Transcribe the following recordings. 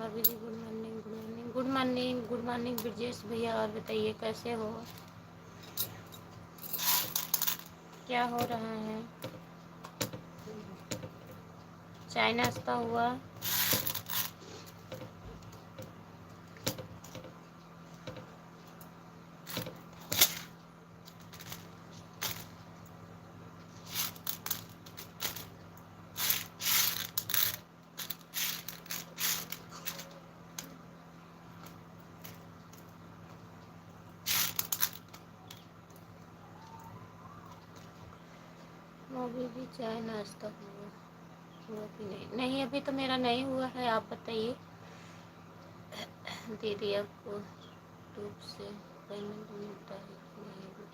भाभी जी good morning, good morning, good morning, good morning Brajesh भैया। और बताइए कैसे हो, क्या हो रहा है? चाय नाश्ता हुआ? अभी भी चाय नाश्ता हुआ कि नहीं? नहीं, अभी तो मेरा नहीं हुआ है। आप बताइए दीदी, आपको यूट्यूब से पेमेंट मिलता है कि नहीं?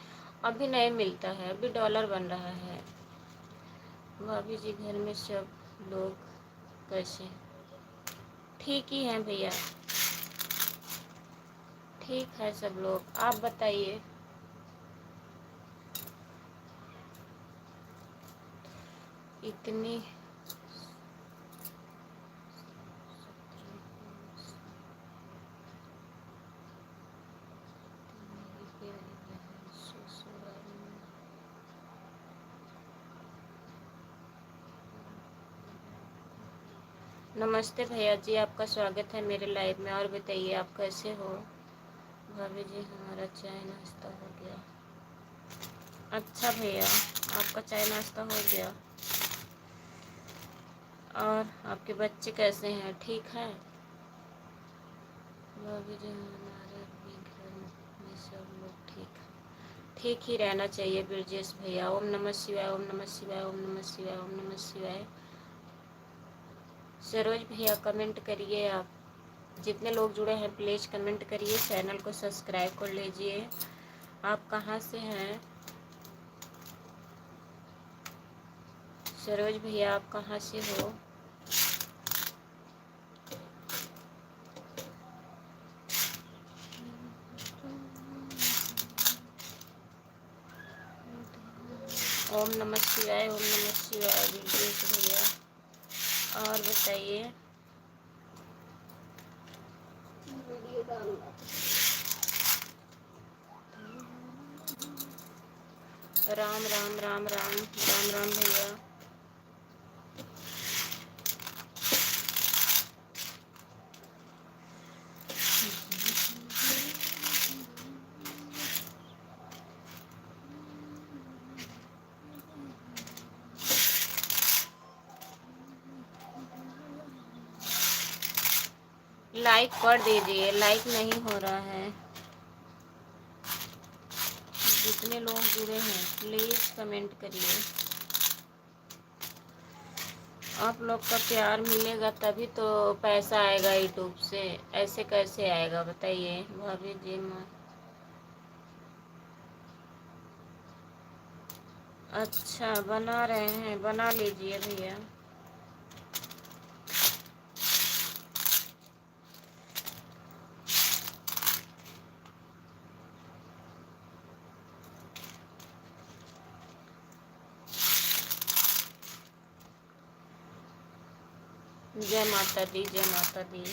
अभी नहीं मिलता है, अभी डॉलर बन रहा है। भाभी जी घर में सब लोग कैसे? ठीक ही हैं भैया, ठीक है सब लोग। आप बताइए। इतनी नमस्ते भैया जी, आपका स्वागत है मेरे लाइव में। और बताइए आप कैसे हो? भाभी जी हमारा चाय नाश्ता हो गया। अच्छा भैया, आपका चाय नाश्ता हो गया। और आपके बच्चे कैसे हैं, ठीक है? भाभी जी हमारे भी घर में सब लोग ठीक है। ठीक ही रहना चाहिए ब्रजेश भैया। ओम नमः शिवाय, ओम नमः शिवाय, ओम नमः शिवाय, ओम नमः शिवाय। सरोज भैया कमेंट करिए। आप जितने लोग जुड़े हैं प्लीज़ कमेंट करिए, चैनल को सब्सक्राइब कर लीजिए। आप कहाँ से हैं? सरोज भैया आप कहाँ से हो? ओम नमः शिवाय, ओम नमः शिवाय ब्रजेश भैया। और बताइए। राम राम राम राम राम राम भैया। लाइक कर दीजिए, लाइक नहीं हो रहा है। जितने लोग जुड़े हैं प्लीज़ कमेंट करिए। आप लोग का प्यार मिलेगा तभी तो पैसा आएगा यूट्यूब से, ऐसे कैसे आएगा बताइए भाभी जी। अच्छा बना रहे हैं, बना लीजिए भैया। जय माता दी, जय माता दी।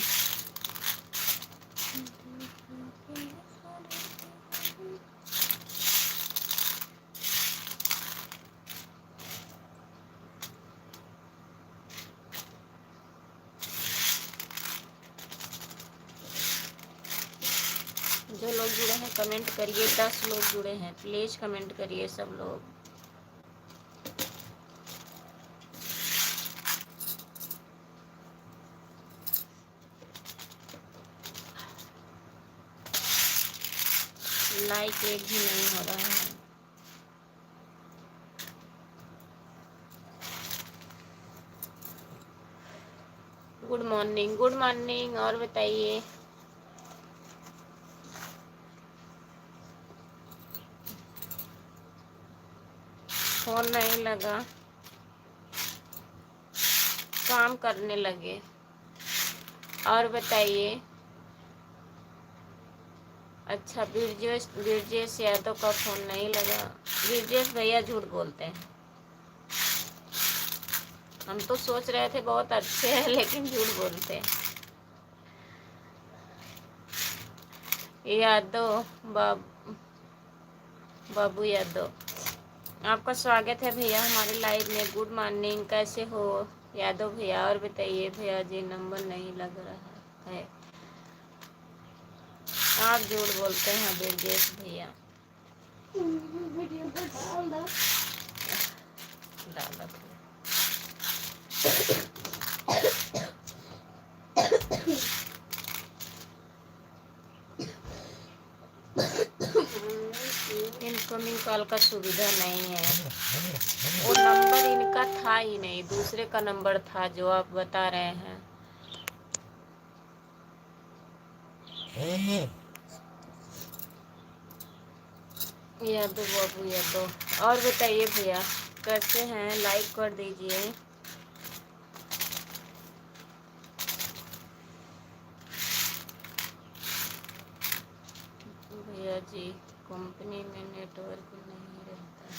जो लोग जुड़े हैं कमेंट करिए। 10 लोग जुड़े हैं प्लीज़ कमेंट करिए सब लोग। लाइक एक भी नहीं हो रहा है। Good morning, good morning. और बताइए। फोन नहीं लगा, काम करने लगे। और बताइए। अच्छा ब्रजेश यादव का फ़ोन नहीं लगा। ब्रजेश भैया झूठ बोलते हैं। हम तो सोच रहे थे बहुत अच्छे हैं लेकिन झूठ बोलते हैं। यादव बाबू यादव, आपका स्वागत है भैया हमारे लाइव में। गुड मॉर्निंग, कैसे हो यादव भैया? और बताइए भैया जी, नंबर नहीं लग रहा है। आप झूठ बोलते हैं ब्रजेश भैया। वीडियो पर डाल दो। इनकमिंग कॉल का सुविधा नहीं है। वो नंबर इनका था ही नहीं, दूसरे का नंबर था जो आप बता रहे हैं। यादव बाबू यादव। और बताइए भैया कैसे हैं? लाइक कर दीजिए। भैया जी कंपनी में नेटवर्क नहीं रहता है।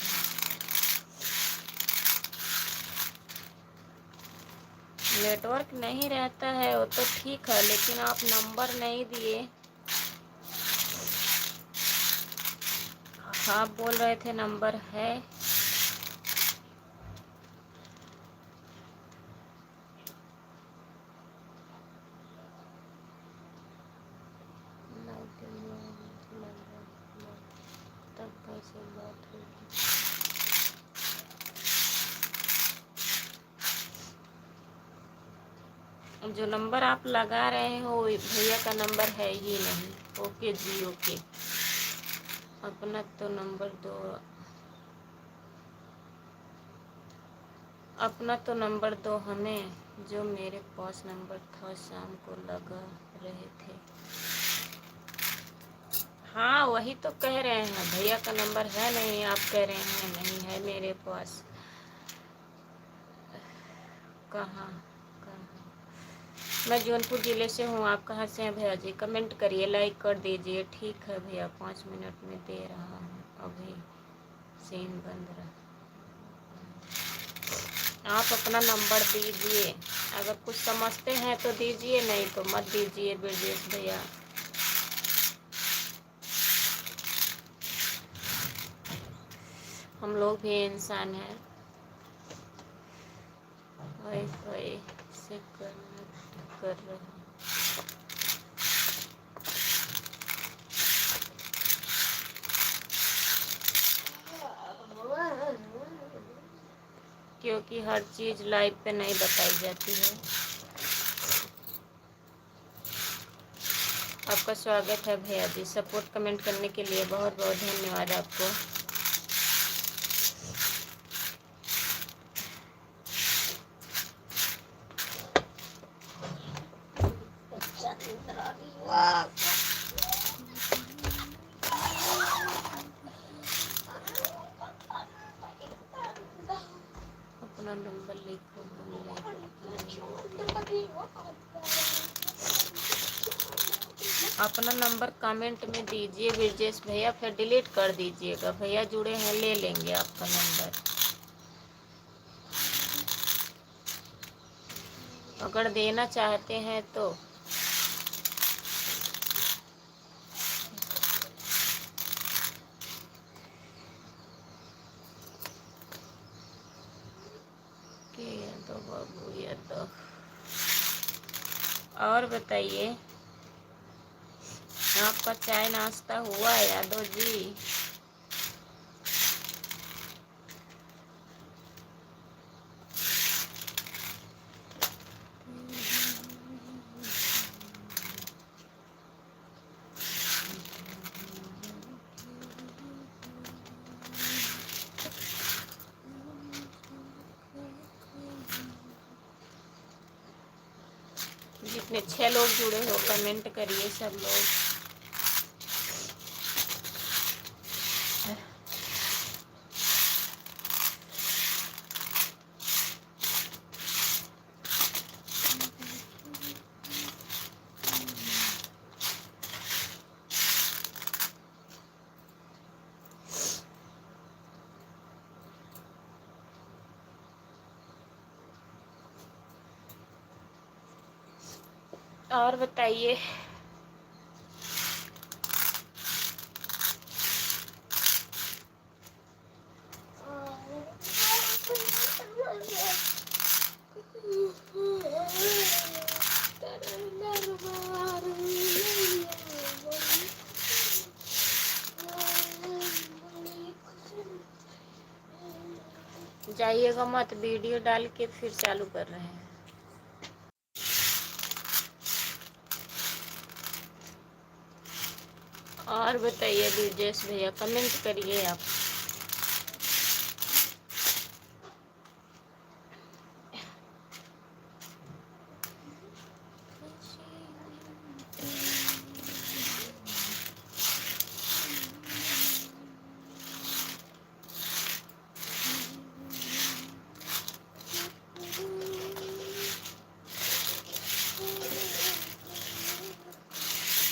नेटवर्क नहीं रहता है वो तो ठीक है, लेकिन आप नंबर नहीं दिए। आप बोल रहे थे नंबर है। तब कैसे बात होगी? जो नंबर आप लगा रहे हो भैया का नंबर है ही नहीं। ओके जी ओके। अपना तो नंबर दो, अपना तो नंबर दो हमें। जो मेरे पास नंबर था शाम को लगा रहे थे। हाँ वही तो कह रहे हैं, भैया का नंबर है नहीं, आप कह रहे हैं नहीं है मेरे पास। कहाँ कहाँ? मैं जौनपुर ज़िले से हूँ। आप कहाँ से हैं भैया जी? कमेंट करिए, लाइक कर दीजिए। ठीक है भैया, 5 मिनट में दे रहा हूँ। अभी सीन बंद रहा। आप अपना नंबर दीजिए, अगर कुछ समझते हैं तो दीजिए, नहीं तो मत दीजिए ब्रजेश भैया। हम लोग भी इंसान हैं। वाईफाई से कनेक्ट कर रहे हैं क्योंकि हर चीज़ लाइव पे नहीं बताई जाती है। आपका स्वागत है भैया जी। सपोर्ट कमेंट करने के लिए बहुत बहुत धन्यवाद आपको। अपना नंबर लिखो। अपना नंबर कमेंट में दीजिए ब्रजेश भैया, फिर डिलीट कर दीजिएगा। भैया जुड़े हैं, ले लेंगे आपका नंबर। अगर देना चाहते हैं तो तो बाबू ये तो। और बताइए आपका चाय नाश्ता हुआ यादव जी? जितने 6 लोग जुड़े हो कमेंट करिए सब लोग। और बताइए जाइएगा मत, वीडियो डाल के फिर चालू कर रहे हैं। और बताइए ब्रिजेश भैया, कमेंट करिए आप।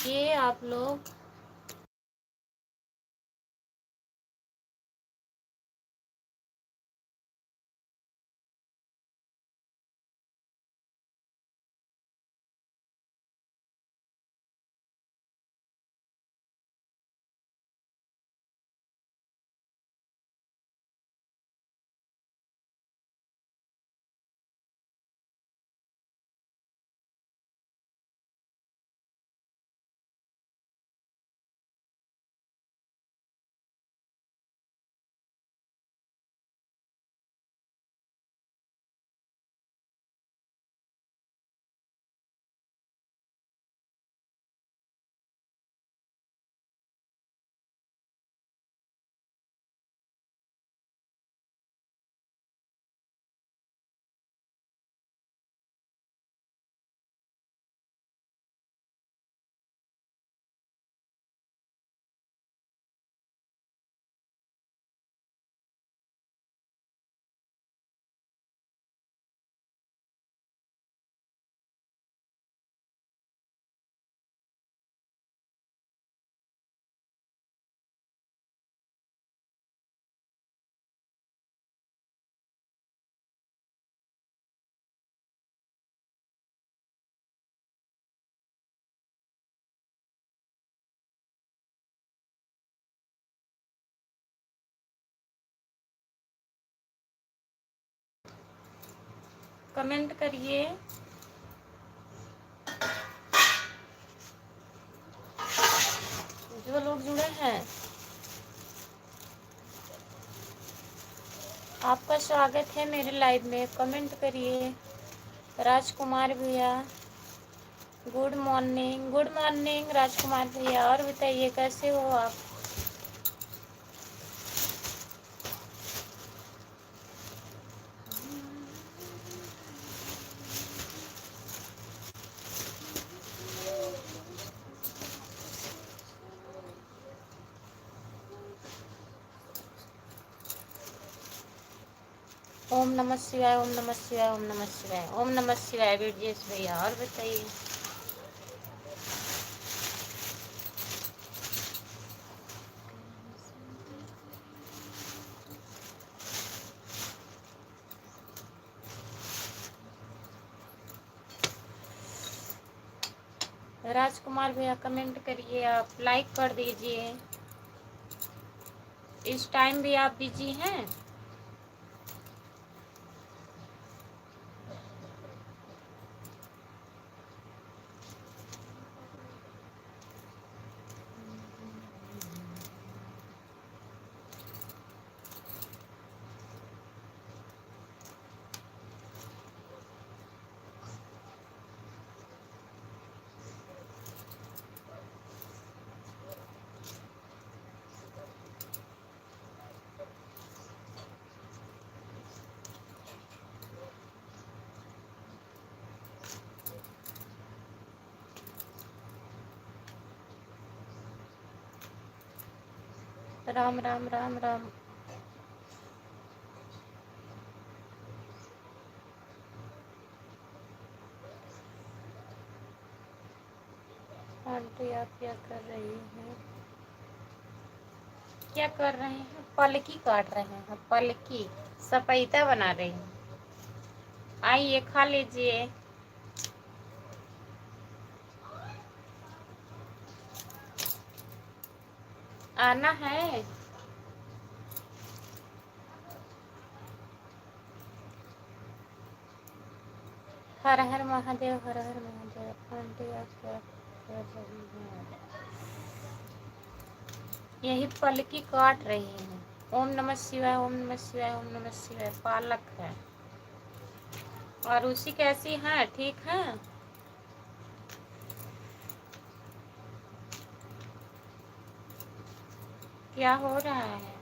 ये आप लोग कमेंट करिए। जो लोग जुड़े हैं, आपका स्वागत है मेरे लाइव में। कमेंट करिए। राजकुमार भैया गुड मॉर्निंग, गुड मॉर्निंग राजकुमार भैया। और बताइए कैसे हो आप? ओम नमः शिवाय, ओम नमः शिवाय, ओम नमः शिवाय, ओम नमः शिवाय ब्रिजेश भैया। और बताइए। राजकुमार भैया कमेंट करिए, आप लाइक कर दीजिए। इस टाइम भी आप बिजी हैं? राम राम राम राम। आंटी आप क्या कर रही हैं? क्या कर रहे हैं? पलकी काट रहे हैं। पलकी सपैता बना रही हैं। आइए खा लीजिए। आना है? हर हर महादेव, हर हर महादेव। आंटी आप क्या कर रही हैं? यही पलकी काट रही हैं। ओम नमः शिवाय, ओम नमः शिवाय, ओम नमः शिवाय। पालक है। और उसी कैसी है? ठीक है। क्या हो रहा है?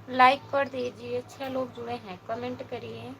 लाइक कर दीजिए। 6 लोग जुड़े हैं, कमेंट करिए।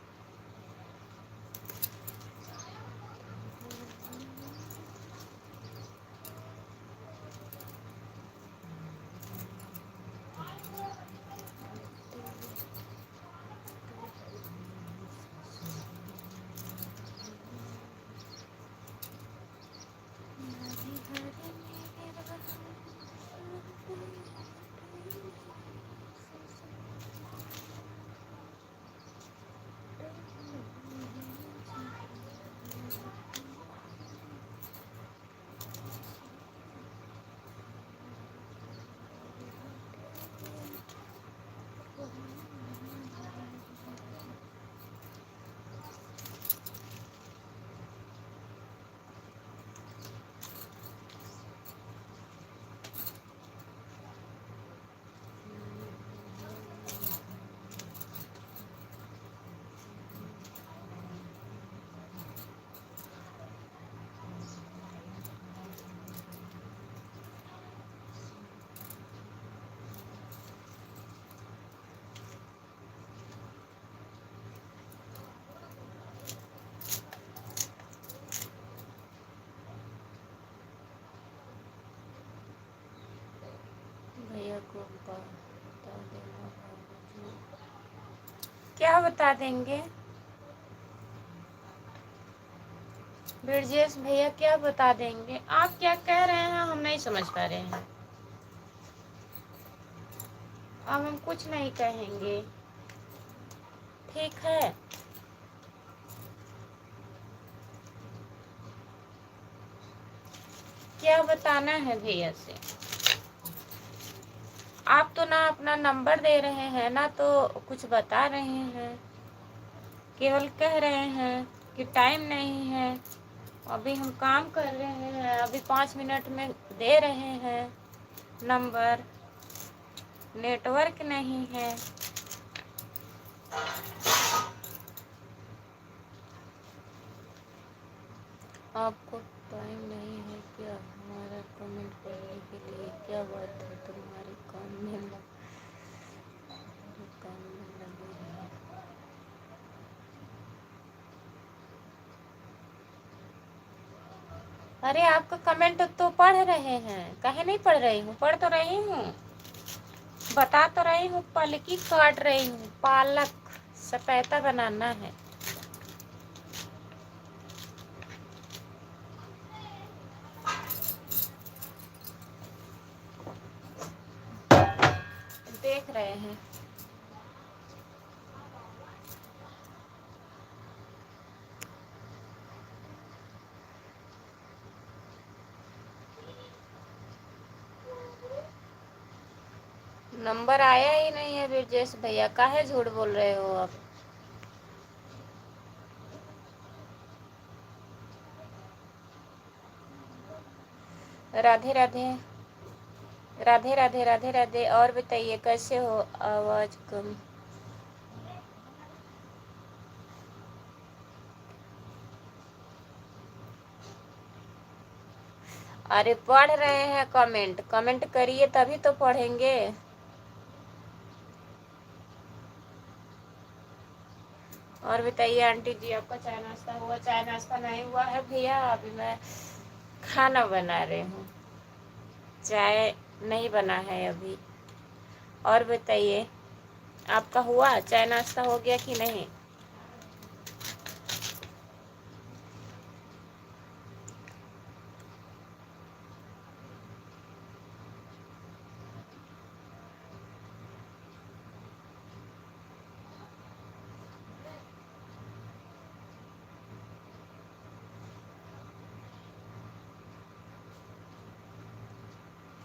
भैया को बता देना बाबूजी। क्या बता देंगे? ब्रजेश भैया क्या बता देंगे? आप क्या कह रहे हैं हम नहीं समझ पा रहे हैं। अब हम कुछ नहीं कहेंगे, ठीक है। क्या बताना है भैया से? आप तो ना अपना नंबर दे रहे हैं ना तो कुछ बता रहे हैं, केवल कह रहे हैं कि टाइम नहीं है। अभी हम काम कर रहे हैं, अभी 5 मिनट में दे रहे हैं नंबर, नेटवर्क नहीं है। आपको टाइम नहीं है क्या हमारा कमेंट पढ़ने के लिए? क्या बात है, तुम्हारे काम में लगे रहे। अरे आपका कमेंट तो पढ़ रहे हैं, काहे नहीं पढ़ रही हूँ? पढ़ तो रही हूँ, बता तो रही हूँ। पलकी काट रही हूँ, पालक सपेता बनाना है। देख रहे हैं। नंबर आया ही नहीं है ब्रजेश भैया, काहे झूठ बोल रहे हो आप? राधे राधे, राधे राधे, राधे राधे। और बताइए कैसे हो? आवाज कम। अरे पढ़ रहे हैं कमेंट, कमेंट करिए तभी तो पढ़ेंगे। और बताइए आंटी जी, आपका चाय नाश्ता हुआ? चाय नाश्ता नहीं हुआ है भैया, अभी मैं खाना बना रही हूँ, चाय नहीं बना है अभी। और बताइए आपका हुआ चाय नाश्ता, हो गया कि नहीं?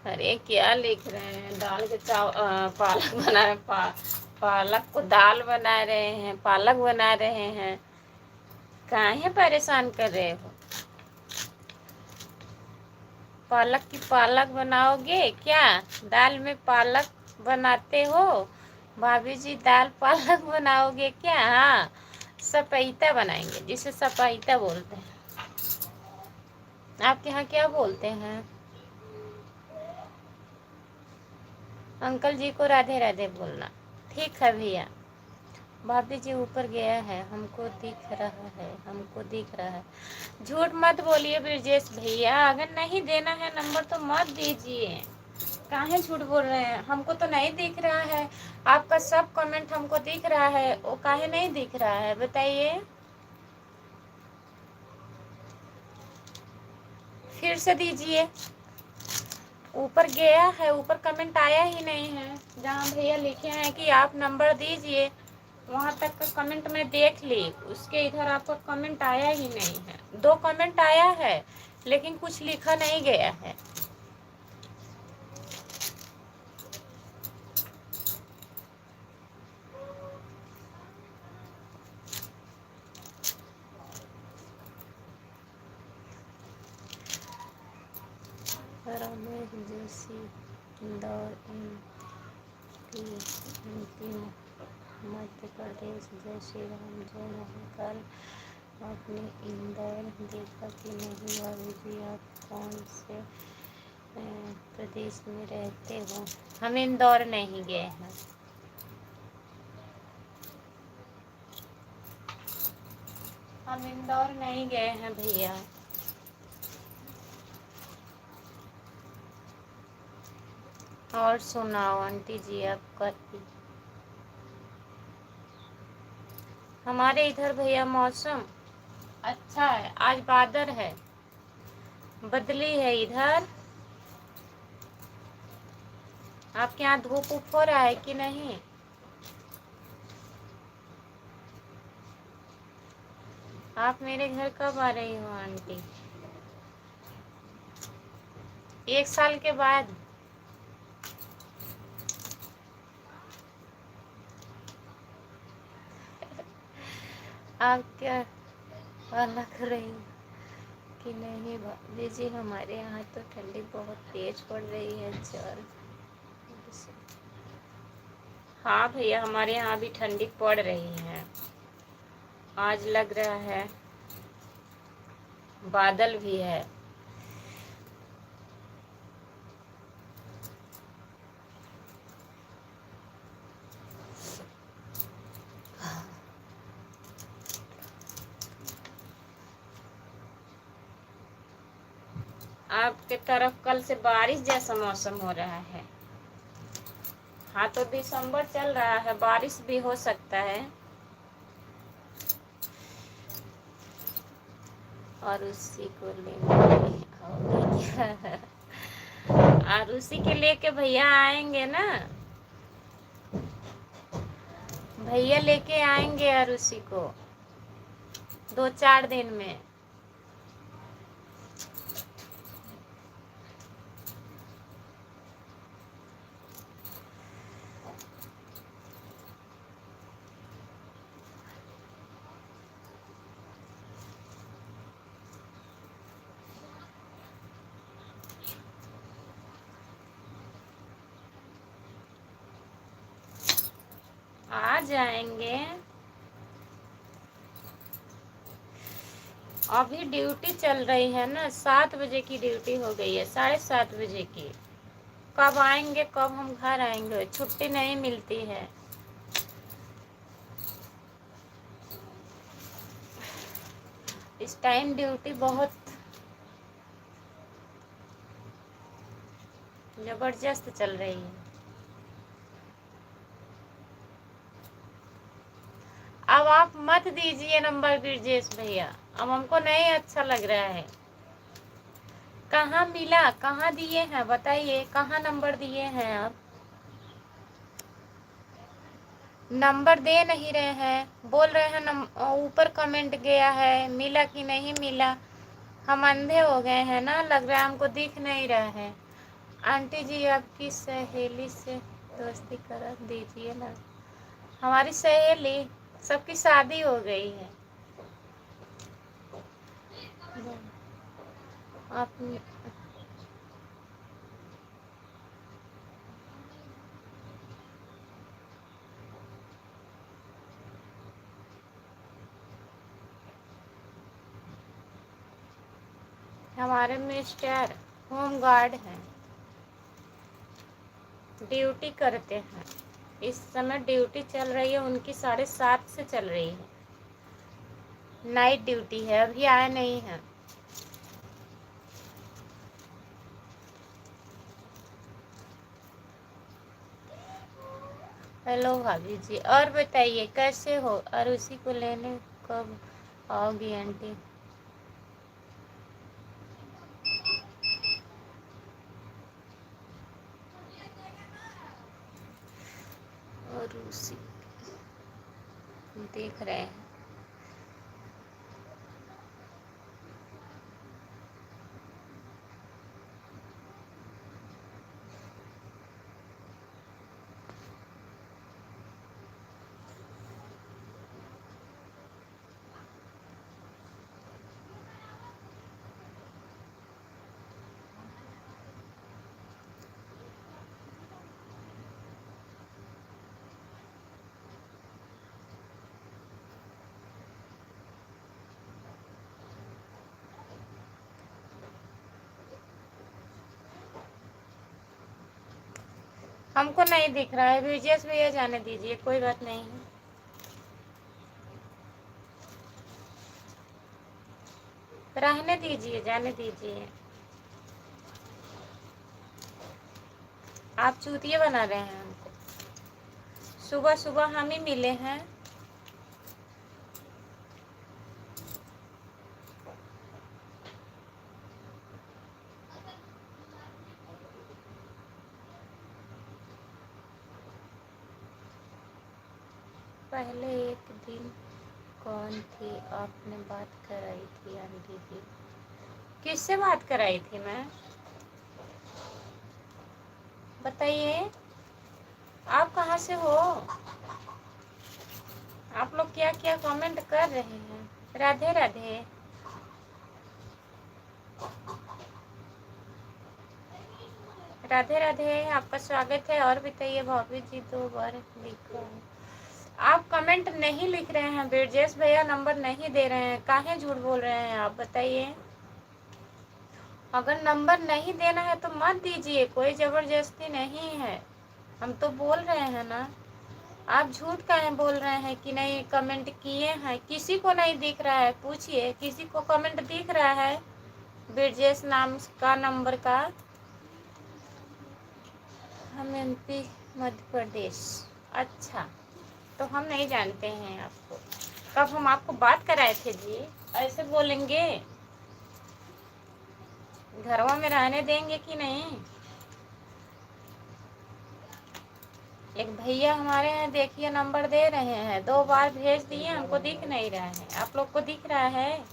अरे क्या लिख रहे हैं, दाल के पालक बना रहे पालक को दाल बना रहे हैं, पालक बना रहे हैं। काहे परेशान कर रहे हो? पालक की पालक बनाओगे क्या? दाल में पालक बनाते हो? भाभी जी दाल पालक बनाओगे क्या? हाँ, सपैता बनाएंगे, जिसे सपैता बोलते हैं। आपके यहाँ क्या बोलते हैं? अंकल जी को राधे राधे बोलना। ठीक है भैया। भाभी जी ऊपर गया है, हमको दिख रहा है, हमको दिख रहा है। झूठ मत बोलिए ब्रजेश भैया, अगर नहीं देना है नंबर तो मत दीजिए। काहे झूठ बोल रहे हैं? हमको तो नहीं दिख रहा है। आपका सब कमेंट हमको दिख रहा है, वो काहे नहीं दिख रहा है बताइए? फिर से दीजिए। ऊपर गया है, ऊपर कमेंट आया ही नहीं है। जहाँ भैया लिखे हैं कि आप नंबर दीजिए, वहाँ तक का कमेंट मैं देख ली, उसके इधर आपका कमेंट आया ही नहीं है। 2 कमेंट आया है लेकिन कुछ लिखा नहीं गया है। रमेश जोशी, इंदौर MP मध्य प्रदेश। जय श्री राम, जय महाकाल। आपने इंदौर देखा कि नहीं? भाभी जी आप कौन से प्रदेश में रहते हो? हम इंदौर नहीं गए हैं। हम इंदौर नहीं गए हैं भैया। और सुनाओ आंटी जी आपका। हमारे इधर भैया मौसम अच्छा है, आज बादल है, बदली है इधर। आपके यहाँ धूप उप हो रहा है कि नहीं? आप मेरे घर कब आ रही हो आंटी? 1 साल के बाद। आप क्या लग रही हो कि नहीं? भाभी जी हमारे यहाँ तो ठंडी बहुत तेज पड़ रही है। चल हाँ भैया, हमारे यहाँ भी ठंडी पड़ रही है। आज लग रहा है बादल भी है। आपके तरफ कल से बारिश जैसा मौसम हो रहा है। हाँ तो दिसंबर चल रहा है, बारिश भी हो सकता है। और उसी को लेने क्या? और उसी के लेके भैया आएंगे ना, भैया लेके आएंगे और उसी को 2-4 दिन में। आ जाएंगे। अभी ड्यूटी चल रही है ना, 7 बजे की ड्यूटी हो गई है, 7:30 बजे की। कब आएंगे, कब हम घर आएंगे? छुट्टी नहीं मिलती है। इस टाइम ड्यूटी बहुत जबरदस्त चल रही है। अब आप मत दीजिए नंबर ब्रजेश भैया, अब हमको नहीं अच्छा लग रहा है। कहाँ मिला, कहाँ दिए हैं बताइए, कहाँ नंबर दिए हैं आप? नंबर दे नहीं रहे हैं, बोल रहे हैं ऊपर कमेंट गया है, मिला कि नहीं मिला। हम अंधे हो गए हैं ना, लग रहा है हमको दिख नहीं रहा है। आंटी जी आपकी सहेली से दोस्ती करा दीजिए ना। हमारी सहेली सबकी शादी हो गई है। आप हमारे मिस्टर होम गार्ड हैं, ड्यूटी करते हैं। इस समय ड्यूटी चल रही है उनकी, 7:30 से चल रही है। नाइट ड्यूटी है, अभी आए नहीं हैं। हेलो भाभी जी, और बताइए कैसे हो, और उसी को लेने कब आओगी आंटी? और उसी देख रहे हैं। हमको नहीं दिख रहा है, विजयस भैया जाने दीजिए, कोई बात नहीं है। रहने दीजिए, जाने दीजिए। आप चूतिया बना रहे हैं हमको। सुबह सुबह हम ही मिले हैं। पहले एक दिन कौन थी आपने बात कराई थी आंटी जी? किससे बात कराई थी मैं, बताइए? आप कहाँ से हो? आप लोग क्या क्या कमेंट कर रहे हैं? राधे राधे। राधे राधे, आपका स्वागत है। और बताइए भाभी जी, 2 बार लिखा है। आप कमेंट नहीं लिख रहे हैं, ब्रजेश भैया नंबर नहीं दे रहे हैं, काहे झूठ बोल रहे हैं आप, बताइए? अगर नंबर नहीं देना है तो मत दीजिए, कोई जबरदस्ती नहीं है। हम तो बोल रहे हैं ना। आप झूठ काहे बोल रहे हैं कि नहीं कमेंट किए हैं? किसी को नहीं दिख रहा है, पूछिए किसी को कमेंट दिख रहा है ब्रजेश नाम का नंबर का? हम एमपी मध्य प्रदेश। अच्छा, तो हम नहीं जानते हैं आपको। कब हम आपको बात कराए थे जी? ऐसे बोलेंगे? घरवा में रहने देंगे कि नहीं? एक भैया हमारे हैं, देखिए नंबर दे रहे हैं, 2 बार भेज दिए, हमको दिख नहीं रहा है। आप लोग को दिख रहा है?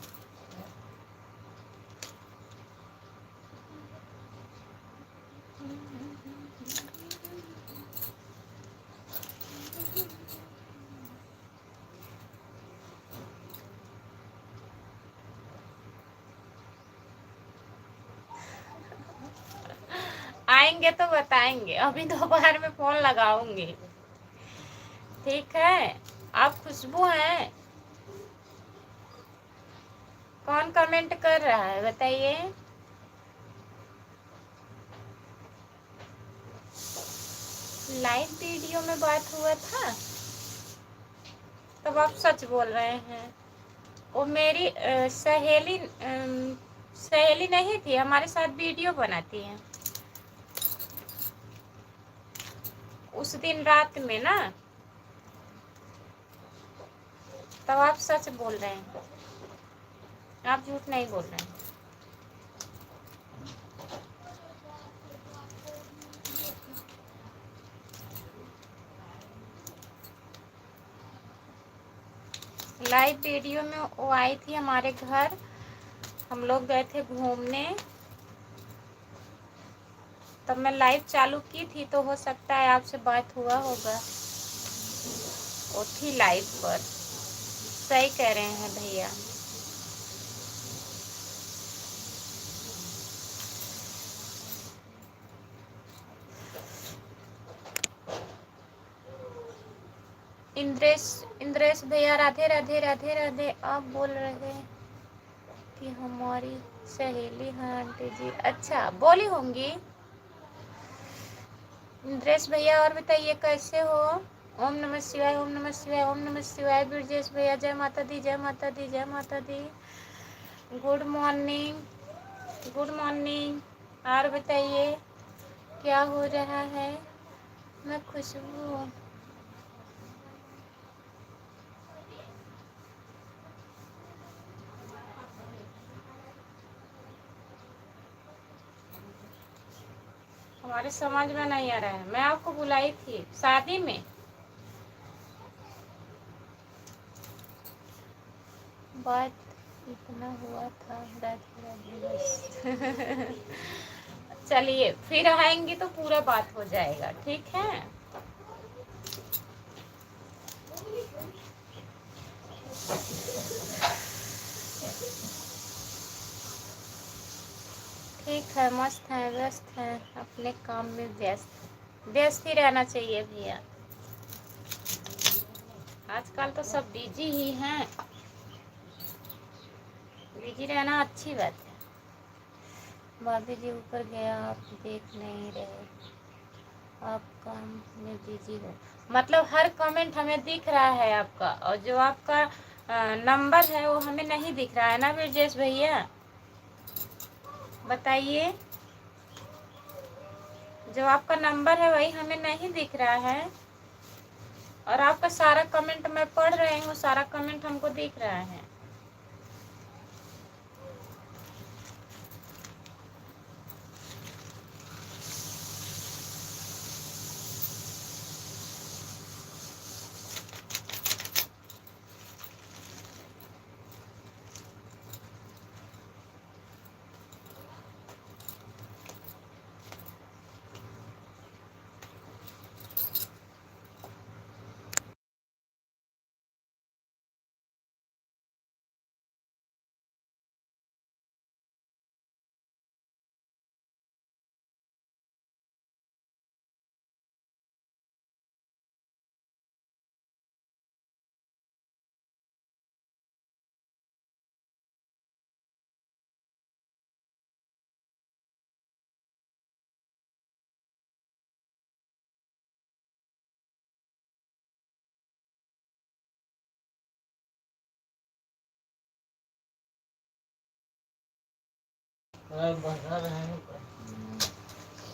आएंगे तो बताएंगे, अभी दोपहर में फोन लगाऊंगी, ठीक है? आप खुशबू हैं? कौन कमेंट कर रहा है बताइए? लाइव वीडियो में बात हुआ था, तब आप सच बोल रहे हैं। वो मेरी सहेली सहेली नहीं थी, हमारे साथ वीडियो बनाती है। उस दिन रात में ना, तब आप सच बोल रहे हैं, आप झूठ नहीं बोल रहे हैं। लाइव वीडियो में वो आई थी हमारे घर, हम लोग गए थे घूमने। तब मैं लाइव चालू की थी तो हो सकता है आपसे बात हुआ होगा, वो थी लाइव पर। सही कह रहे हैं भैया। इंद्रेश इंद्रेश भैया राधे राधे राधे राधे। आप बोल रहे हैं कि हमारी सहेली है आंटी जी। अच्छा बोली होंगी इंद्रेश भैया। और बताइए कैसे हो? ओम नमः शिवाय, ओम नमः शिवाय, ओम नमः शिवाय। ब्रजेश भैया जय माता दी, जय माता दी, जय माता दी। Good morning, good morning. और बताइए क्या हो रहा है? मैं खुशबू हूँ। हमारे समझ में नहीं आ रहा है। मैं आपको बुलाई थी शादी में। बात इतना हुआ था, राधे राधे बस। चलिए फिर आएंगी तो पूरा बात हो जाएगा, ठीक है? ठीक है, मस्त है, व्यस्त है, अपने काम में व्यस्त। व्यस्त ही रहना चाहिए भैया। आजकल तो सब बिजी ही हैं। बिजी रहना अच्छी बात है। भाभी जी ऊपर गया, आप देख नहीं रहे, आप काम में बिजी हो। मतलब हर कमेंट हमें दिख रहा है आपका, और जो आपका नंबर है वो हमें नहीं दिख रहा है ना ब्रजेश भैया? बताइए। जो आपका नंबर है वही हमें नहीं दिख रहा है, और आपका सारा कमेंट मैं पढ़ रही हूँ, सारा कमेंट हमको दिख रहा है।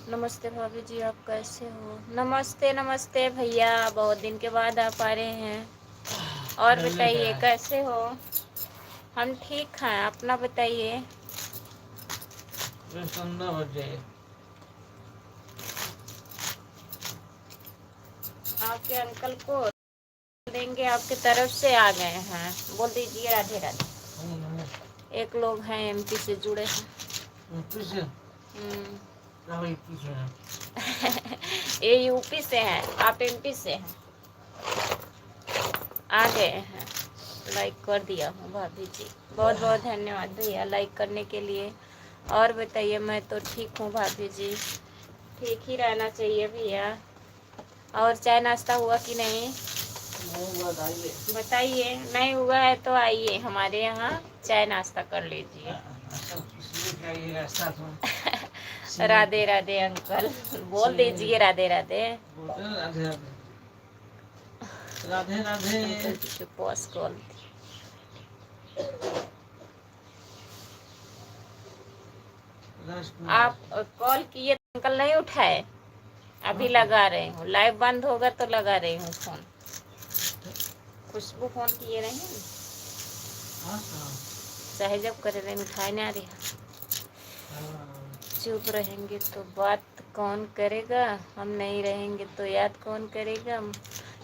नमस्ते भाभी जी, आप कैसे हो? नमस्ते नमस्ते भैया, बहुत दिन के बाद आप आ रहे हैं। और बताइए कैसे हो? हम ठीक हैं, अपना बताइए। आपके अंकल को देंगे, आपके तरफ से आ गए हैं। बोल दीजिए राधे राधे। एक लोग हैं एमपी से जुड़े हैं। एमपी से? ये यूपी से हैं, आप एमपी से हैं। आ गए हैं। लाइक कर दिया हूँ भाभी जी, बहुत बहुत धन्यवाद भैया लाइक करने के लिए। और बताइए। मैं तो ठीक हूँ भाभी जी, ठीक ही रहना चाहिए भैया। और चाय नाश्ता हुआ कि नहीं? बताइए। नहीं हुआ है तो आइए हमारे यहाँ चाय नाश्ता कर लीजिए। राधे राधे अंकल, बोल दीजिए राधे राधे। राधे राधे। पॉज कॉल आप कॉल किए तो अंकल नहीं उठाए। अभी लगा रही हूँ, लाइव बंद होगा तो लगा रही हूँ फोन। खुशबू फोन किए रहे हैं, चाहे जब करे रहे, उठाए ना रही। चुप रहेंगे तो बात कौन करेगा? हम नहीं रहेंगे तो याद कौन करेगा?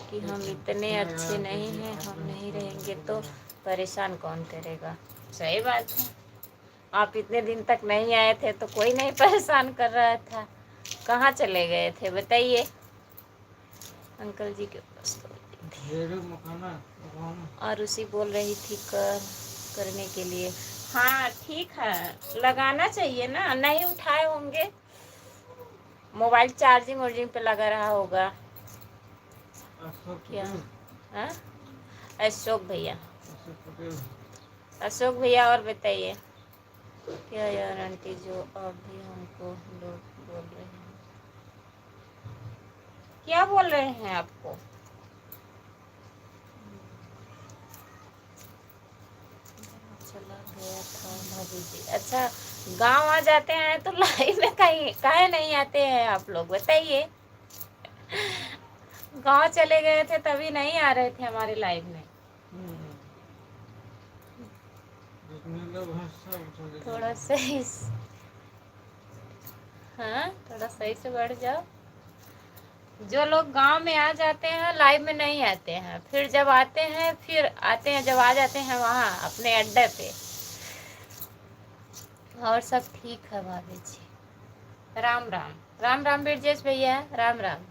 कि हम इतने अच्छे नहीं हैं, हम नहीं रहेंगे तो परेशान कौन करेगा? सही बात है। आप इतने दिन तक नहीं आए थे तो कोई नहीं परेशान कर रहा था। कहाँ चले गए थे बताइए? अंकल जी के पास तो और उसी बोल रही थी करने के लिए। हाँ ठीक है, लगाना चाहिए ना, नहीं उठाए होंगे, मोबाइल चार्जिंग वार्जिंग पे लगा रहा होगा क्या? हाँ, अशोक भैया, अशोक भैया। और बताइए क्या यार आंटी जो अभी हमको लोग बोल रहे हैं, क्या बोल रहे हैं आपको? चला गया था भाभी जी। अच्छा, गांव आ जाते हैं तो लाइव में कहीं काहे नहीं आते हैं आप लोग बताइए? गांव चले गए थे तभी नहीं आ रहे थे हमारे लाइव में। थोड़ा सही, हाँ थोड़ा सही से बढ़ जाओ। जो लोग गांव में आ जाते हैं लाइव में नहीं आते हैं, फिर जब आते हैं फिर आते हैं, जब आ जाते हैं वहाँ अपने अड्डे पे। और सब ठीक है भाभी जी। राम राम। राम राम बिरजेश भैया, राम राम।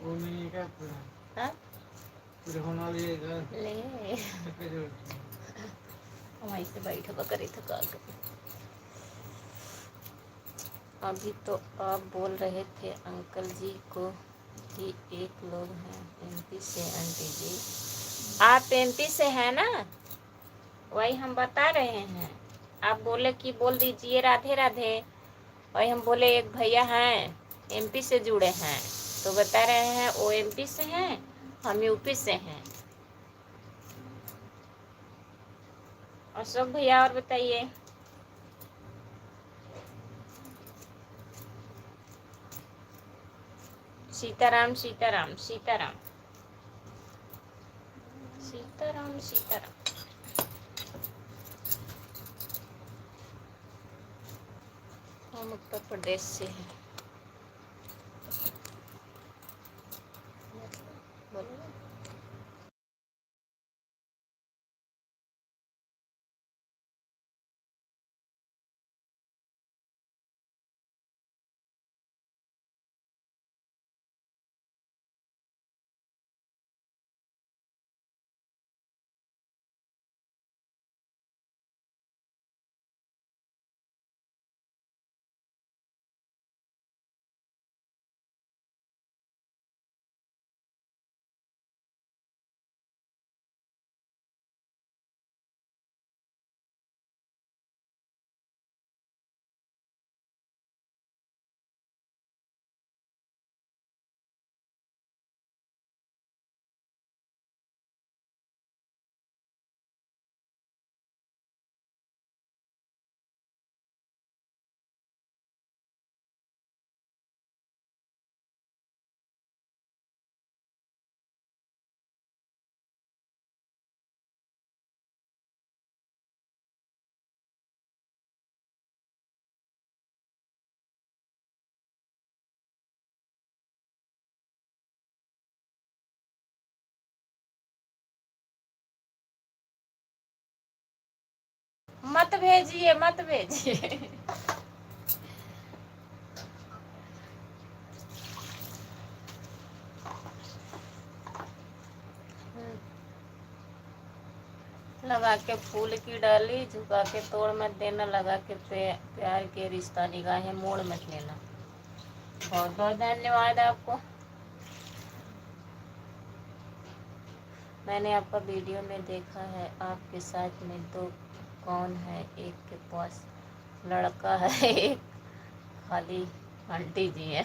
वो नहीं क्या हाँ? ले हम ऐसे बैठा करे थका कर। अभी तो आप बोल रहे थे अंकल जी को कि एक लोग हैं एमपी से। आंटी जी आप एमपी से हैं ना, वही हम बता रहे हैं। आप बोले कि बोल दीजिए राधे राधे, वही हम बोले एक भैया हैं एमपी से जुड़े हैं, तो बता रहे हैं वो एमपी से हैं, हम यूपी से हैं। अशोक भैया और बताइए। सीताराम सीताराम सीताराम सीताराम सीताराम। हम उत्तर प्रदेश से हैं। बोलो। मत भेजिए मत भेजिए। लगा के फूल की डाली, झुका के तोड़ मत देना, लगा के प्यार के रिश्ता निगाहें मोड़ मत लेना। बहुत बहुत धन्यवाद आपको। मैंने आपका वीडियो में देखा है, आपके साथ में दो कौन है, एक के पास लड़का है, एक खाली आंटी जी है।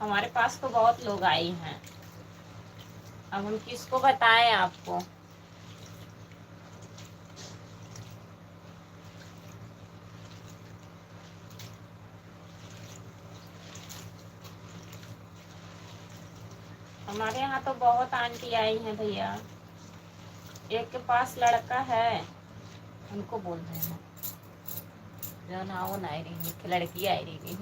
हमारे पास तो बहुत लोग आई हैं, अब हम किसको बताएं आपको। हमारे यहाँ तो बहुत आंटी आई हैं भैया। एक के पास लड़का है, उनको बोल रहे हैं जो ना वो ना रही कि लड़की आई रही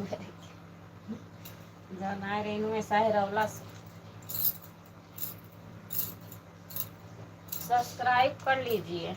जो ना रही ऐसा है रौला। सब्सक्राइब कर लीजिए।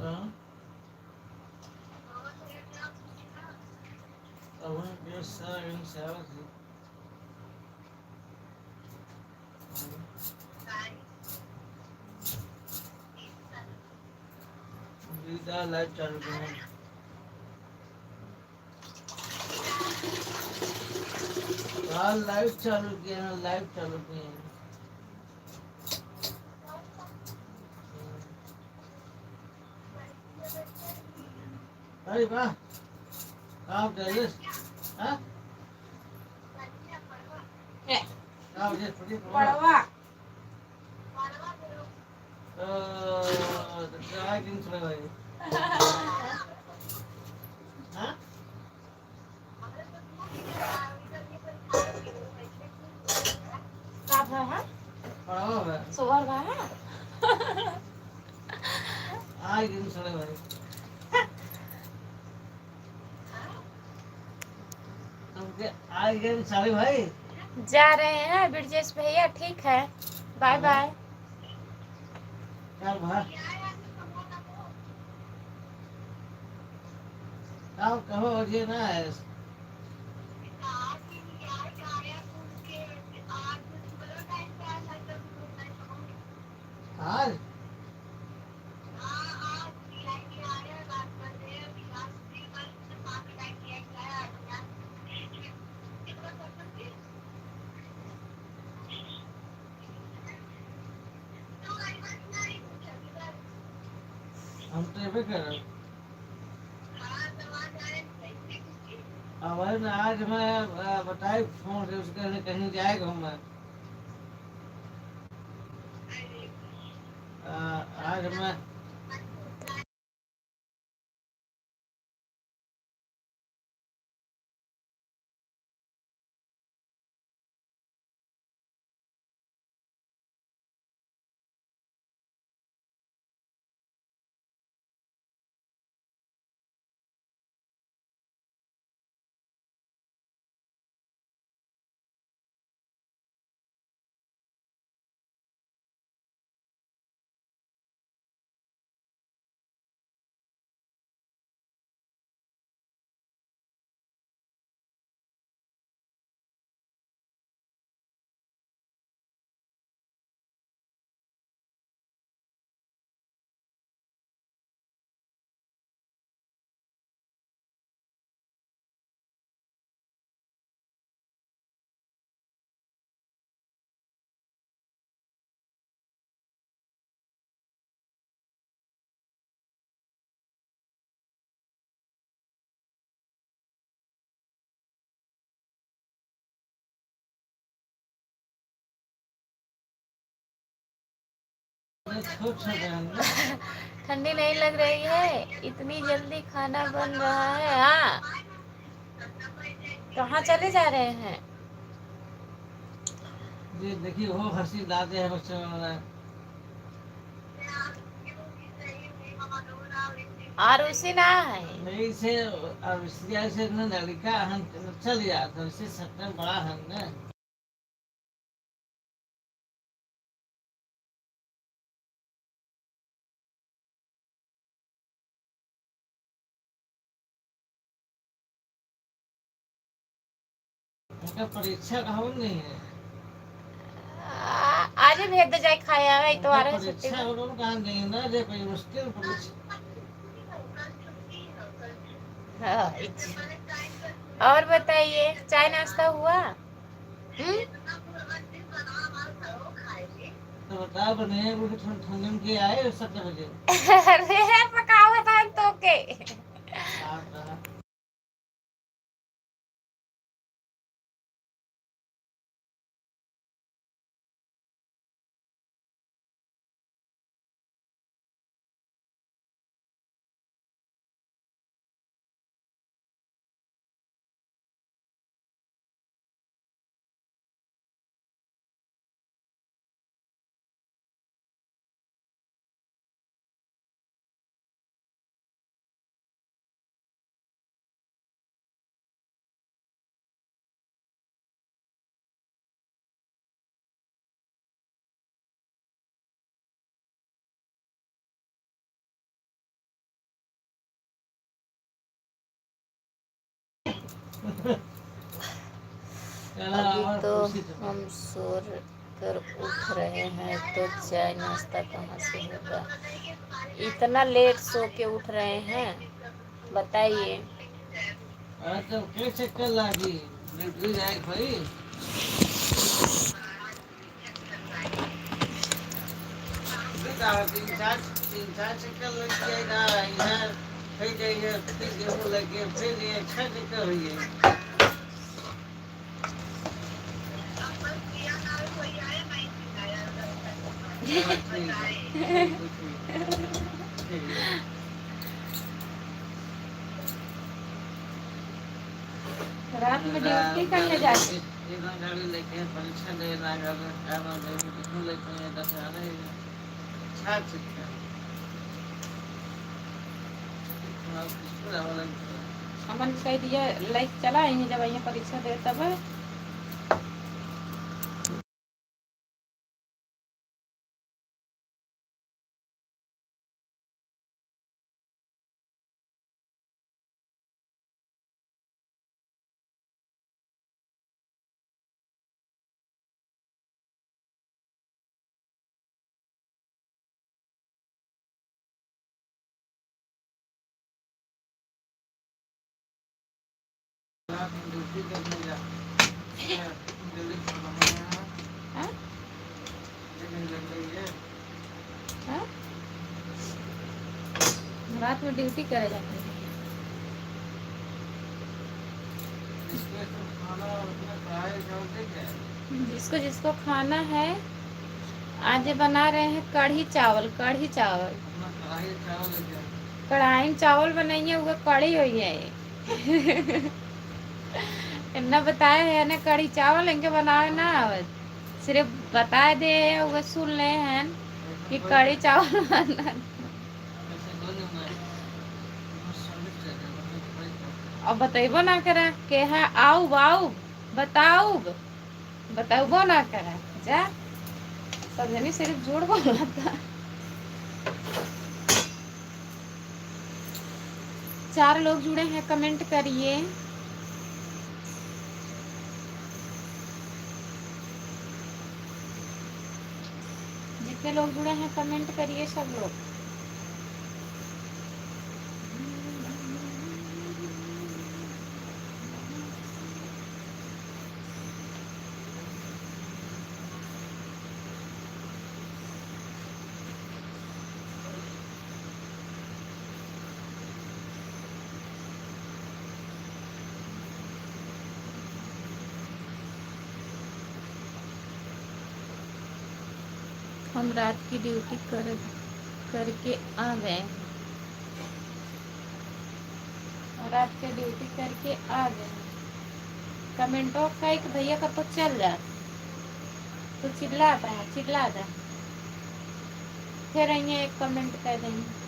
हाँ, अब हम सारा दिन सेवा थी। दीदा लाइव चालू किया है। हाँ, लाइव चालू किया है, लाइव चालू किया है। अरे वाह, आप जल्दी, हाँ, आप जल्दी पढ़िए पढ़वा। तो क्या दिन सुने भाई? हाँ, का है पढ़वा है। सुअर का है आज दिन सुने भाई। तुमके आज दिन सारे भाई जा रहे हैं ब्रजेश भैया। ठीक है, बाय बाय। चल भाई, आप कहो ये ना है। आज हम तो ये कर रहे हैं। हमारे ना आज मैं बताई फोन से उसके लिए कहीं जाएगा हूँ मैं। आज मैं छोट ठंडी नहीं लग रही है? इतनी जल्दी खाना बन रहा है। हाँ, कहाँ चले जा रहे हैं? ये देखिए वो हंसी लाते हैं बच्चों में। और उसी ना है नहीं से अब से न लड़का हम चल जाता इससे सत्तर बड़ा हम ना। उनका परीक्षा का हो नहीं है। आज ही भेज दे जाए खाया है तो आ रहे छुट्टी परीक्षा में। उन्होंने कहा नहीं ना जे कोई मुश्किल परीक्षा। हाँ, और बताइए, चाय नाश्ता हुआ? तो बता बने वो ठंड में के आए 7 बजे। अरे पकाओ था तो के आप अभी तो हम सो कर उठ रहे हैं तो चाय नाश्ता कहाँ से होगा। इतना लेट सो के उठ रहे हैं बताइए। तो के चक्कर लागी ड्यूटी जाए भाई। तीन चार चक्कर लग जाएगा इधर, फिर जाइए फिर गेहूँ लगे, फिर ये 6 चक्कर हुई। रात में ड्यूटी करने जाते। गाड़ी लेके परीक्षा देना लेके 10 अमन कह दिया लाइक चला है जब यहाँ परीक्षा दे तब ड्यूटी करने जा जल्दी हाँ? लग रही है। हाँ? रात में ड्यूटी करे जाते हैं। जिसको जिसको खाना है आज बना रहे हैं कढ़ी चावल। कढ़ी चावल कढ़ाई चावल बनाइए वो कढ़ी हुई है। इतना बताए है ना कढ़ी चावल इनके बनावे ना सिर्फ बताए दे वो सुन ले हैं कि कढ़ी चावल बना। अब बतेबो ना करा के है आओ आओ बताओ बताओ ना करा जा सब जनी सिर्फ झूठ बोला था। 4 लोग जुड़े हैं कमेंट करिए। जितने लोग जुड़े हैं कमेंट करिए सब लोग। हम रात की ड्यूटी करके आ गए। रात की ड्यूटी करके आ गए। कमेंटों का एक भैया का तो चल जा तो चिल्लाता है चिल्लाता फिर ये एक कमेंट कर देंगे।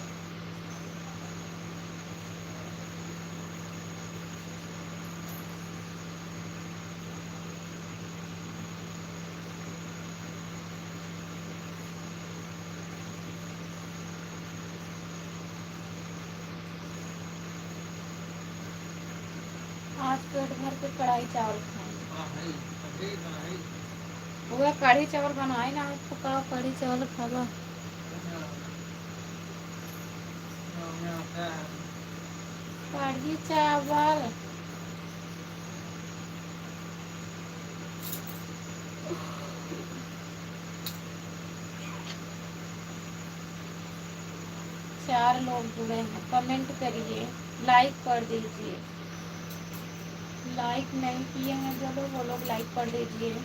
आज पेट भर के कढ़ाई चावल खाएंगे। वो कढ़ी चावल बनाए ना आज पकाओ कढ़ी चावल खावा। कढ़ी चावल चार लोग जुड़े हैं कमेंट करिए लाइक कर दीजिए। लाइक नहीं किए हैं जो लोग वो लोग लाइक कर दीजिए।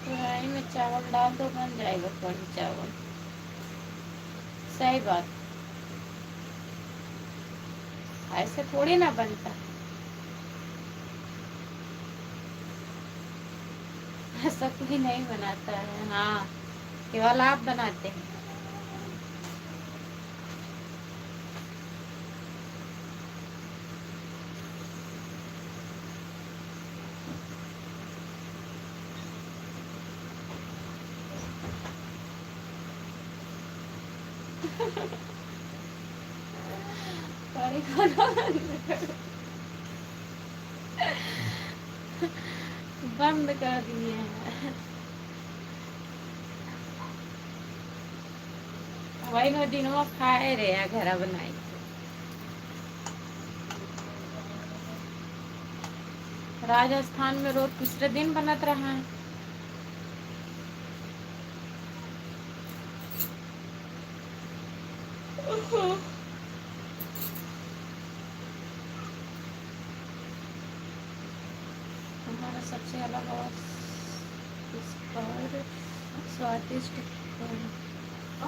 कढ़ाई में चावल डाल दो बन जाएगा कढ़ी चावल। सही बात ऐसे थोड़ी ना बनता। ऐसा कोई नहीं बनाता है। हाँ, केवल आप बनाते हैं। कढ़ी खाना बंद कर दिए हैं। वही नो दिनों खाए रहे घर बनाई। राजस्थान में रोज तीसरे दिन बनत रहा है। हमारा सबसे अलग और स्वादिष्ट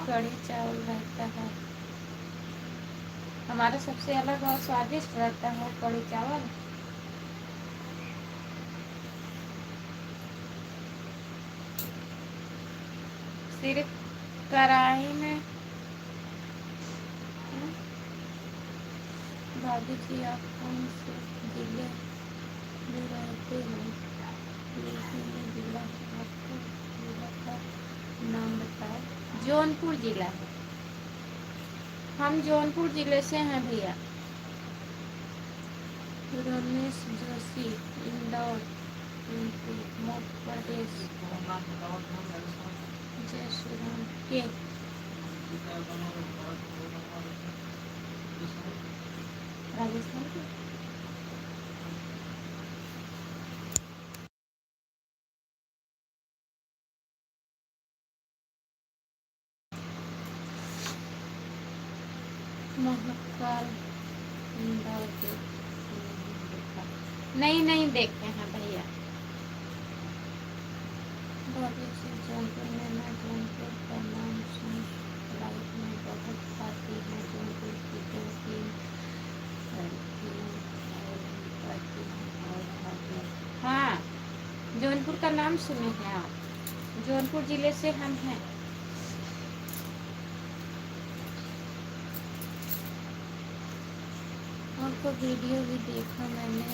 कढ़ी चावल रहता है। हमारा सबसे अलग और स्वादिष्ट रहता है कढ़ी चावल। सिर्फ कढ़ाई में। भाभी जी आप कौन से जिले में रहते हैं? लेकिन जिला आपको जिला का नाम बताओ। जौनपुर जिला है। हम जौनपुर जिले से हैं भैया। रमेश जोशी, इंदौर, मध्य प्रदेश। जय श्री राम के राजस्थान के। महाकाल इंदौर के। नहीं नहीं देखे हैं भैया। भाभी से जौनपुर में मैं जौनपुर का नाम सुन लाइफ में बहुत खाती है। जौनपुर की 2-3 लड़कियाँ और भी आती हैं और भाभी। हाँ, जौनपुर का नाम सुने हैं आप। जौनपुर जिले से हम हैं। आपको वीडियो भी देखा मैंने।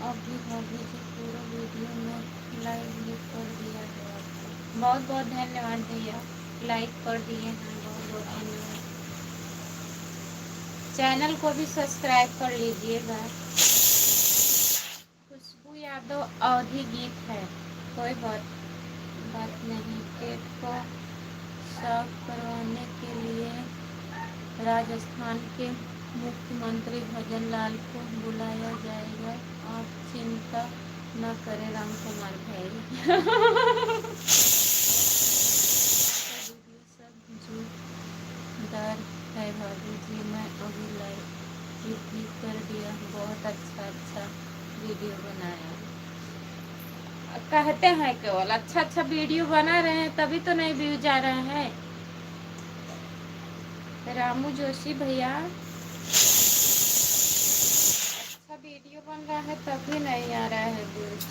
अभी भाभी जी पूरा वीडियो में लाइक भी कर दिया है आपको। बहुत बहुत धन्यवाद भैया, लाइक कर दिए हैं। बहुत बहुत धन्यवाद। चैनल को भी सब्सक्राइब कर लीजिएगा। खुशबू यादव अवधि गीत है। कोई बात नहीं। पेट को साफ करवाने के लिए राजस्थान के मुख्यमंत्री भजन लाल को बुलाया जाएगा। आप चिंता न करें राम कुमार भाई। सब जोरदार है भाभी जी। मैं अभी लाइक भी कर दिया। बहुत अच्छा वीडियो बनाया। कहते हैं केवल अच्छा वीडियो बना रहे हैं तभी तो नहीं व्यूज आ रहे हैं। रामू जोशी भैया, अच्छा वीडियो बन रहा है तभी नहीं आ रहा है व्यूज।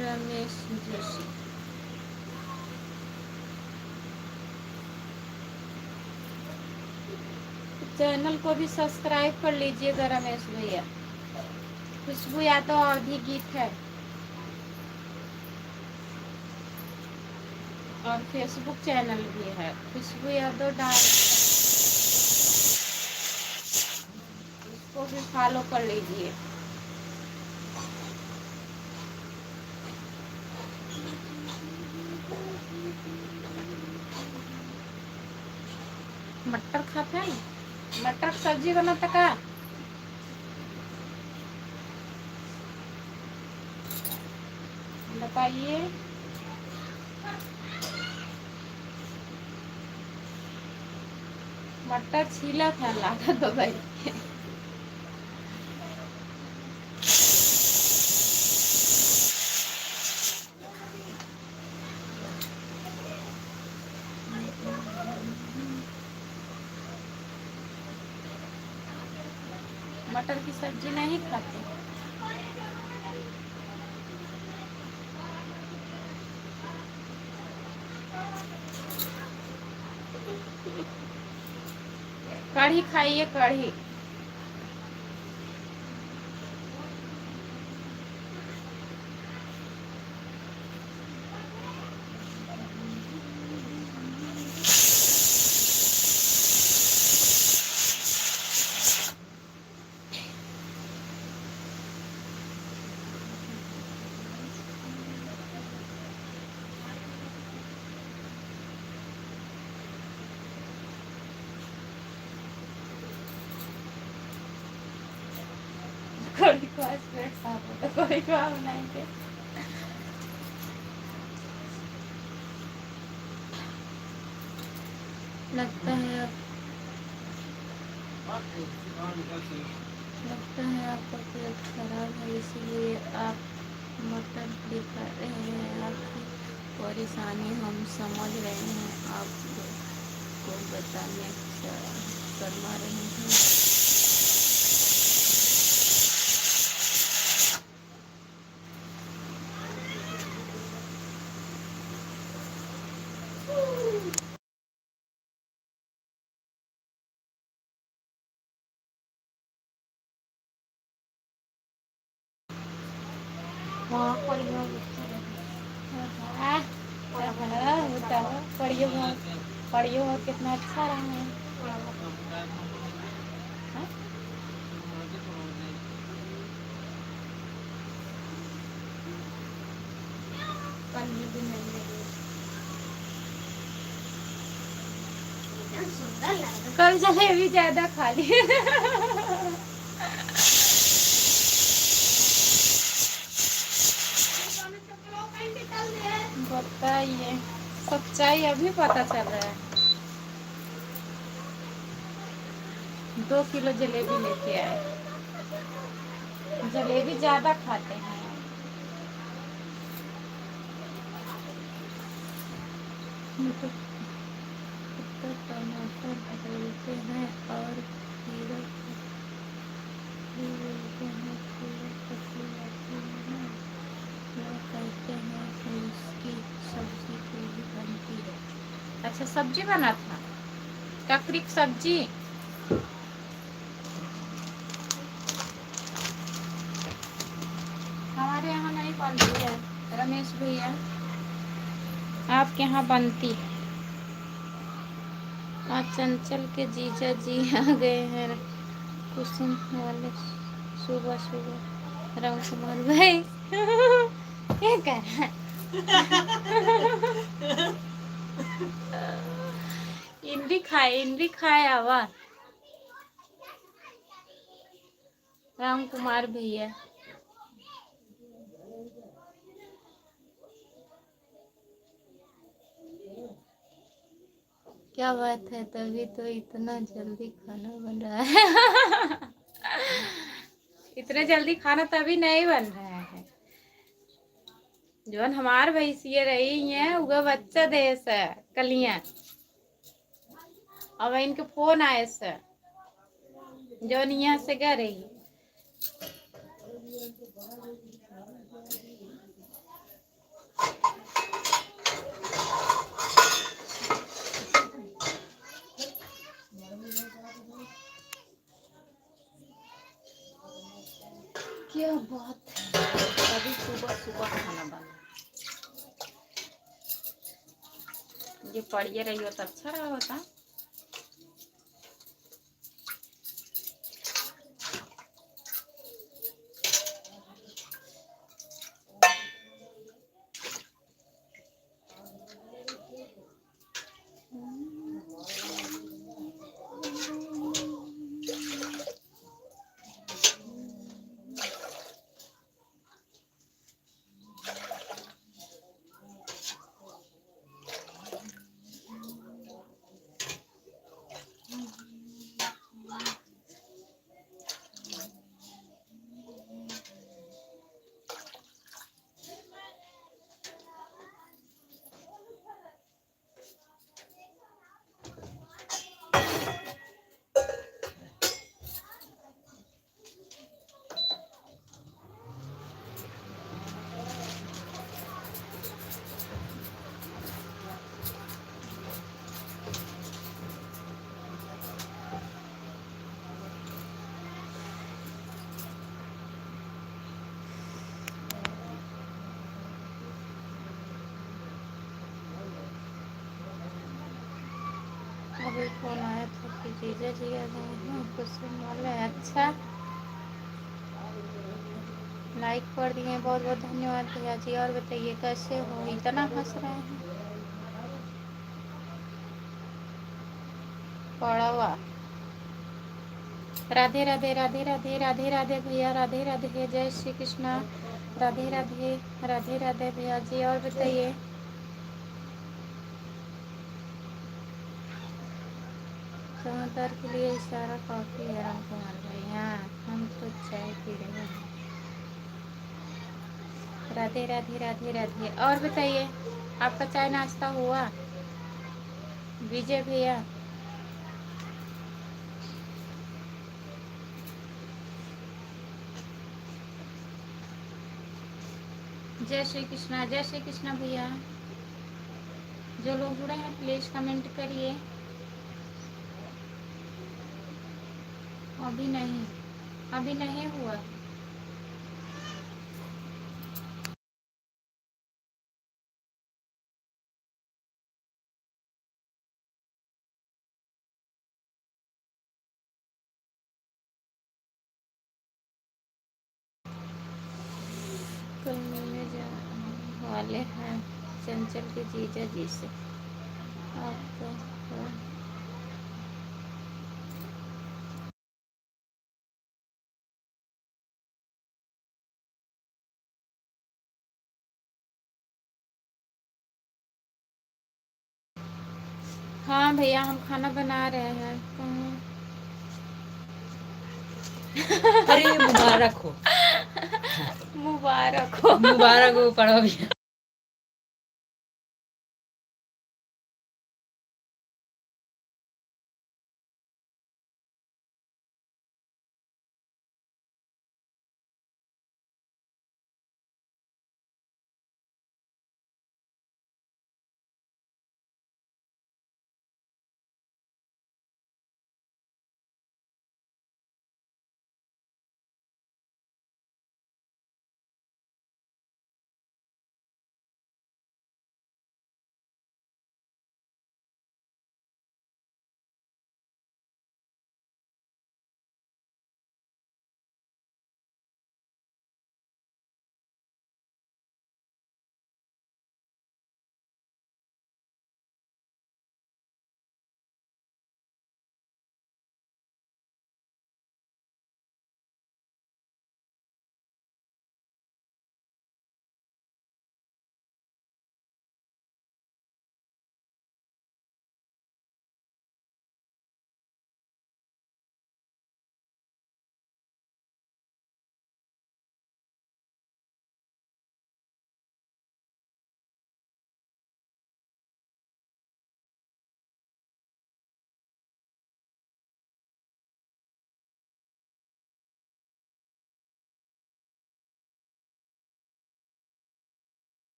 रमेश जोशी, चैनल को भी सब्सक्राइब कर लीजिएगा रमेश भैया। खुशबू यादव अवधि गीत है और फेसबुक चैनल भी है खुशबू यादव डांस। उसको भी फॉलो कर लीजिए। मटर खाते हैं? मटर सब्जी बनाता का? बताइए। मटर छीला था लागा तो भाई। मटर की सब्जी नहीं खाते? कढ़ी खाइए, कढ़ी। कढ़ी को आज पेट साफ होता, कढ़ी को आप बनाएंगे। लगता है आपका पेट खराब है, इसीलिए आप मटन दिखा रहे हैं। आपकी परेशानी हम समझ रहे हैं, आपको बताने शर्मा रहे हैं। हाँ, पढ़ियो बहुत कितना अच्छा रहा है। पनीर भी नहीं लगे, कल जलेबी ज्यादा खा ली। बताइए, सच्चाई अभी पता चल रहा है। 2 किलो जलेबी लेके आए। जलेबी ज्यादा खाते हैं। टमाटर बोलते हैं और खीरा बोलते हैं, खीरा पतली आती है ना, वो कहते हैं कि उसकी सब्जी पूरी बनती है। अच्छा, सब्जी बना था, ककड़ी की सब्जी। हमारे यहाँ नहीं बनती है रमेश भैया, आपके यहाँ बनती है। आज चंचल के जीजा जी आ गए हैं कुसुम वाले, सुबह सुबह। राम कुमार भाई क्या कर रहा है? इंडी खाए आवा। राम कुमार भैया क्या बात है, तभी तो इतना जल्दी खाना बन रहा है। इतने जल्दी खाना तभी नहीं बन रहा है। जोन हमार भैंसिया रही हैं उगा बच्चा देश है कलियां। अब इनके फोन आए से जोन यहाँ से गए रही। क्या बात है, अभी सुबह सुबह खाना बना। ये पढ़िए रही हो तो अच्छा रहा होता। जीजा जी आ गए हैं, कुछ सुनने वाले हैं। अच्छा, लाइक कर दिए, बहुत बहुत धन्यवाद भैया जी। और बताइए कैसे हो, इतना हंस रहे हैं। पड़वा, राधे राधे राधे राधे राधे राधे भैया, राधे राधे, जय श्री कृष्णा, राधे राधे राधे राधे भैया जी। और बताइए, समाचार के लिए इशारा काफ़ी है रामकुमार भाई। हाँ, हम तो चाय पी रहे हैं। राधे राधे राधे राधे। और बताइए, आपका चाय नाश्ता हुआ विजय भैया? जय श्री कृष्णा भैया। जो लोग जुड़े हैं प्लीज कमेंट करिए। अभी नहीं हुआ। कल मिलने जाने वाले हैं चंचल के जीजा जी से। आपको हाँ भैया, हम खाना बना रहे हैं। अरे मुबारक हो, मुबारक हो। मुबारक हो पड़ो भैया।